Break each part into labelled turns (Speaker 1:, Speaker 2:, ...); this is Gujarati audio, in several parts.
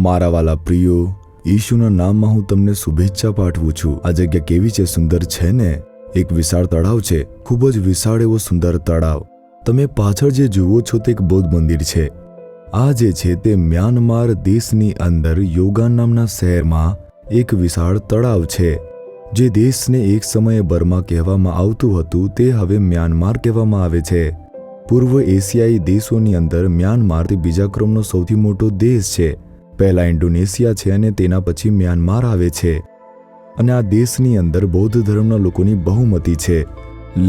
Speaker 1: મારા વાલા પ્રિયો, ઈશુના નામમાં હું તમને શુભેચ્છા પાઠવું છું। આ જગ્યા કેવી છે? સુંદર છે ને? એક વિશાળ તળાવ છે, ખૂબ જ વિશાળ એવો સુંદર તળાવ। તમે પાછળ જે જુઓ છો તે એક બૌદ્ધ મંદિર છે। આ જે છે તે મ્યાનમાર દેશની અંદર યોગાન નામના શહેરમાં એક વિશાળ તળાવ છે। જે દેશને એક સમયે બર્મા કહેવામાં આવતું હતું તે હવે મ્યાનમાર કહેવામાં આવે છે। પૂર્વ એશિયાઈ દેશોની અંદર મ્યાનમાર તે બીજા ક્રમનો સૌથી મોટો દેશ છે। પહેલા ઇન્ડોનેશિયા છે અને તેના પછી મ્યાનમાર આવે છે। અને આ દેશની અંદર બૌદ્ધ ધર્મના લોકોની બહુમતી છે।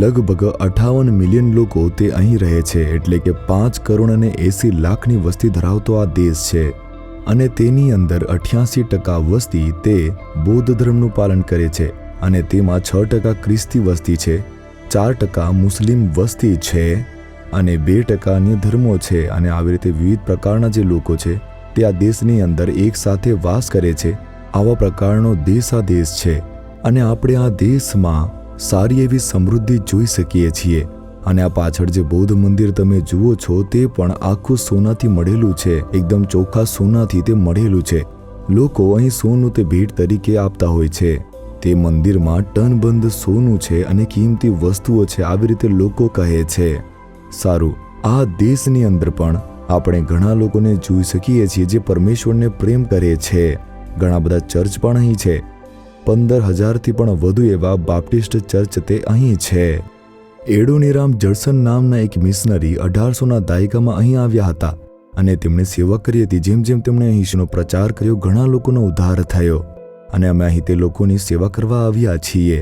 Speaker 1: લગભગ 58 મિલિયન લોકો તે અહીં રહે છે, એટલે કે 5 કરોડ અને 80 લાખની વસ્તી ધરાવતો આ દેશ છે। અને તેની અંદર 88% વસ્તી તે બૌદ્ધ ધર્મનું પાલન કરે છે અને તેમાં 6% ખ્રિસ્તી વસ્તી છે, 4% મુસ્લિમ વસ્તી છે અને 2% અન્ય ધર્મો છે। અને આવી રીતે વિવિધ પ્રકારના જે લોકો છે તે આ દેશની અંદર એક સાથે વાસ કરે છે। આવા પ્રકારનો દેશ આ દેશ છે અને આપણે આ દેશમાં સારી એવી સમૃદ્ધિ જોઈ શકીએ છીએ। અને આ પાછળ જે બૌદ્ધ મંદિર તમે જુઓ છો તે પણ આખું સોનાથી મળેલું છે, એકદમ ચોખ્ખા સોનાથી તે મળેલું છે। લોકો અહીં સોનું તે ભેટ તરીકે આપતા હોય છે। તે મંદિરમાં ટનબંધ સોનું છે અને કિંમતી વસ્તુઓ છે, આવી રીતે લોકો કહે છે। સારું, આ દેશની અંદર પણ આપણે ઘણા લોકોને જોઈ શકીએ છીએ જે પરમેશ્વરને પ્રેમ કરે છે। ઘણા બધા ચર્ચ પણ અહીં છે। 15,000થી પણ વધુ એવા બાપ્ટિસ્ટ ચર્ચ તે અહીં છે। એડોનીરામ જડસન નામના એક મિશનરી 1800ના દાયકામાં અહીં આવ્યા હતા અને તેમણે સેવા કરી હતી। જેમ જેમ તેમણે અહીં ઈશુનો પ્રચાર કર્યો, ઘણા લોકોનો ઉદ્ધાર થયો અને અમે અહીં તે લોકોની સેવા કરવા આવ્યા છીએ।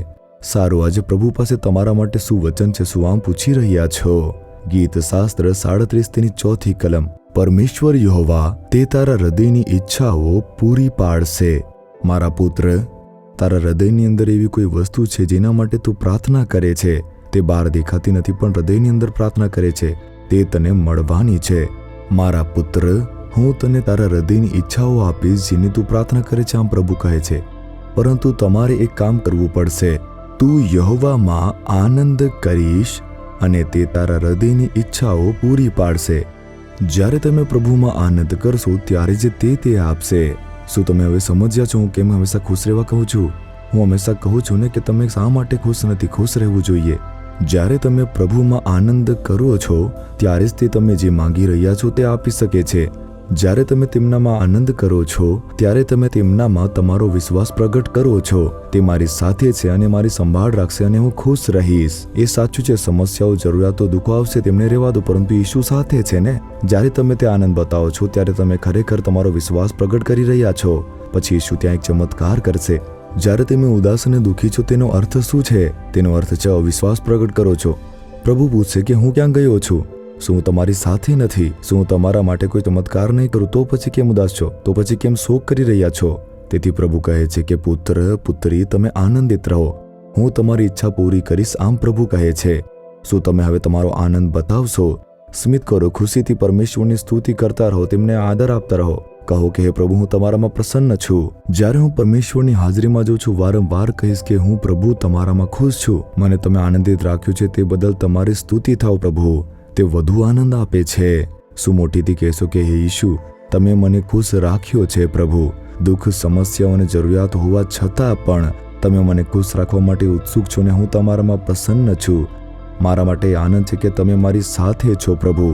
Speaker 1: સારું, આજે પ્રભુ પાસે તમારા માટે શું વચન છે? શું આમ પૂછી રહ્યા છો? ગીત શાસ્ત્ર 37 તેની 4 કલમ। પરમેશ્વર યહોવા તે તારા હૃદયની ઈચ્છાઓ પૂરી પાડશે। મારા પુત્ર, તારા હૃદયની અંદર એવી કોઈ વસ્તુ છે જેના માટે તું પ્રાર્થના કરે છે। તે બહાર દેખાતી નથી પણ હૃદયની અંદર પ્રાર્થના કરે છે, તે તને મળવાની છે। મારા પુત્ર, હું તને તારા હૃદયની ઈચ્છાઓ આપીશ જેની તું પ્રાર્થના કરે છે, આમ પ્રભુ કહે છે। પરંતુ તમારે એક કામ કરવું પડશે। તું યહોવામાં આનંદ કરીશ અને તે તારા હૃદયની ઈચ્છાઓ પૂરી પાડશે। જ્યારે તમે પ્રભુમાં આનંદ કરશો ત્યારે જ તે આપશે। શું તમે હવે સમજ્યા છો હું કેમ હંમેશા ખુશ રહેવા કહું છું? હું હંમેશા કહું છું ને કે તમે શા માટે ખુશ નથી? ખુશ રહેવું જોઈએ। જ્યારે તમે પ્રભુમાં આનંદ કરો છો ત્યારે જ તે તમે જે માંગી રહ્યા છો તે આપી શકે છે। જ્યારે તમે તેમનામાં આનંદ કરો છો ત્યારે તમે તેમનામાં તમારો વિશ્વાસ પ્રગટ કરો છો। તે મારી સાથે છે અને મારી સંભાળ રાખશે અને હું ખુશ રહીશ। એ સાચું છે, સમસ્યાઓ, જરૂરિયાતો, દુઃખો આવશે, તેમને રહેવા દો, પરંતુ ઈશુ સાથે છે ને। જ્યારે તમે તે આનંદ બતાવો છો ત્યારે તમે ખરેખર તમારો વિશ્વાસ પ્રગટ કરી રહ્યા છો। પછી ઈશુ ત્યાં એક ચમત્કાર કરશે। જ્યારે તમે ઉદાસ અને દુઃખી છો તેનો અર્થ શું છે? તેનો અર્થ છે અવિશ્વાસ પ્રગટ કરો છો। પ્રભુ પૂછશે કે હું ક્યાં ગયો છું? શું હું તમારી સાથે નથી? શું હું તમારા માટે કોઈ ચમત્કાર નહીં કરું? તો પછી કેમ ઉદાસ છો? તો પછી કેમ શોક કરી રહ્યા છો? તેથી પ્રભુ કહે છે કે પુત્ર, પુત્રી, તમે આનંદિત રહો, હું તમારી ઈચ્છા પૂરી કરીશ, આમ પ્રભુ કહે છે। શું તમે હવે તમારો આનંદ બતાવશો? સ્મિત કરો, ખુશીથી પરમેશ્વરની સ્તુતિ કરતા રહો, તેમને આદર આપતા રહો। કહો કે હે પ્રભુ, હું તમારામાં પ્રસન્ન છું। જ્યારે હું પરમેશ્વરની હાજરીમાં જાઉં છું, વારંવાર કહીશ કે હું પ્રભુ તમારામાં ખુશ છું, મને તમે આનંદિત રાખ્યું છે, તે બદલ તમારી સ્તુતિ થાવ પ્રભુ। તે વધુ આનંદ આપે છે। શું મોટીથી કહેશો કે હે ઈશુ, તમે મને ખુશ રાખ્યો છે પ્રભુ? દુઃખ, સમસ્યાઓ અને જરૂરિયાત હોવા છતાં પણ તમે મને ખુશ રાખવા માટે ઉત્સુક છો ને હું તમારામાં પ્રસન્ન છું। મારા માટે આનંદ છે કે તમે મારી સાથે છો પ્રભુ,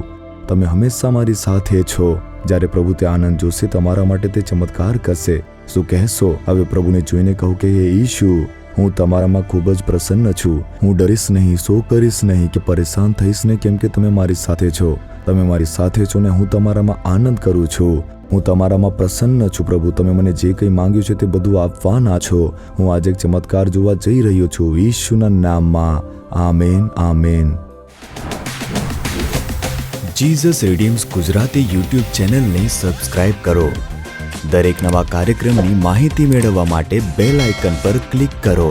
Speaker 1: તમે હંમેશા મારી સાથે છો। જ્યારે પ્રભુ તે આનંદ જોશે તમારા માટે તે ચમત્કાર કરશે। શું કહેશો? હવે પ્રભુને જોઈને કહો કે હે ઈશુ, હું તમારામાં ખૂબ જ પ્રસન્ન છું। હું ડરીશ નહીં, શોક કરીશ નહીં કે પરેશાન થઈશ નહીં, કેમ કે તમે મારી સાથે છો। તમે મારી સાથે છો ને હું તમારામાં આનંદ કરું છું। હું તમારામાં પ્રસન્ન છું પ્રભુ, તમે મને જે કંઈ માંગ્યું છે તે બધું આપવાના છો। હું આજે એક ચમત્કાર જોવા જઈ રહ્યો છું, ઈશુના નામમાં। Amen, amen. Jesus redeems Gujarati YouTube ચેનલને સબસ્ક્રાઇબ કરો। દરેક નવા કાર્યક્રમની માહિતી મેળવવા માટે બેલ આઇકન પર ક્લિક કરો।